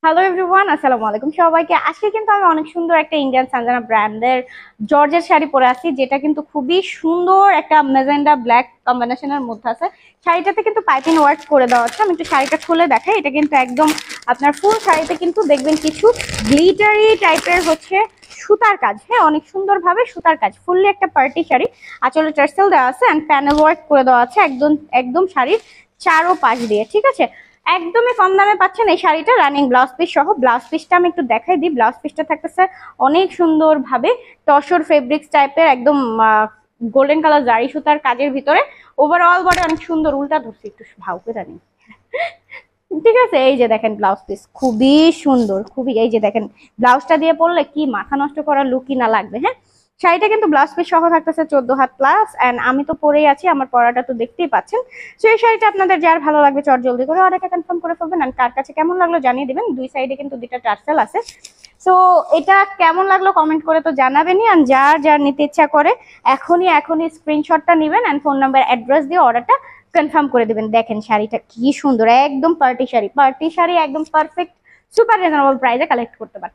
Hello everyone, আসসালামু আলাইকুম সবাইকে। আজকে কিন্তু আমি অনেক সুন্দর একটা ইন্ডিয়ান সানজানা ব্র্যান্ডের জর্জের শাড়ি পরে আছি, যেটা কিন্তু খুবই সুন্দর একটা ম্যাজেন্ডা ব্ল্যাক কম্বিনেশনের মধ্যে আছে। শাড়িটাতে কিন্তু পাইপিং ওয়ার্ক করে দেওয়া আছে। আমি একটু শাড়িটা খুলে দেখাই। এটা কিন্তু একদম আপনার ফুল শাড়িতে কিন্তু দেখবেন কিছু গ্লিটারি টাইপের হচ্ছে সুতার কাজ। হ্যাঁ, অনেক সুন্দর ভাবে সুতার কাজ, ফুললি একটা পার্টি শাড়ি। আঁচলে টার্সেল দেওয়া আছে এন্ড প্যানেল ওয়ার্ক করে দেওয়া আছে একদম একদম শাড়ির চারো পাশ দিয়ে। ঠিক আছে, একদমই কম দামে পাচ্ছেন এই শাড়িটা রানিং ব্লাউজ পিস সহ। ব্লাউজ পিসটা আমি একটু দেখাই দিই। ব্লাউজ পিসটা থাকতেছে অনেক সুন্দর ভাবে তসর ফেব্রিক্স টাইপের, একদম গোল্ডেন কালার জারি সুতার কাজের ভিতরে। ওভারঅল বডি অনেক সুন্দর। উল্টা ধরছি একটু ভাও করে রানি। ঠিক আছে, এই যে দেখেন ব্লাউজ পিস খুবই সুন্দর, খুবই। এই যে দেখেন ব্লাউজটা দিয়ে পরলে কি মাথা নষ্ট করার লুকই না লাগবে। হ্যাঁ, শাড়িটা কিন্তু ব্লাউজ পিস সহ থাকতেছে 14 হাত প্লাস। এন্ড আমি তো পরেই আছি, আমার পরাটা তো দেখতেই পাচ্ছেন। তো এই শাড়িটা আপনাদের যার ভালো লাগবে চট জলদি করে অর্ডারটা কনফার্ম করে ফেলবেন। এন্ড কার কাছে কেমন লাগলো জানিয়ে দিবেন। দুই সাইডে কিন্তু দুইটা টার্সেল আছে। তো এটা কেমন লাগলো কমেন্ট করে তো জানাবেনই। আর যার যার নিতে ইচ্ছা করে এখনই স্ক্রিনশটটা নেবেন এন্ড ফোন নাম্বার অ্যাড্রেস দিয়ে অর্ডারটা কনফার্ম করে দিবেন। দেখেন শাড়িটা কি সুন্দর, একদম পার্টি শাড়ি, পার্টি শাড়ি একদম পারফেক্ট, সুপার রিজনেবল প্রাইসে কালেক্ট করতে পারবেন।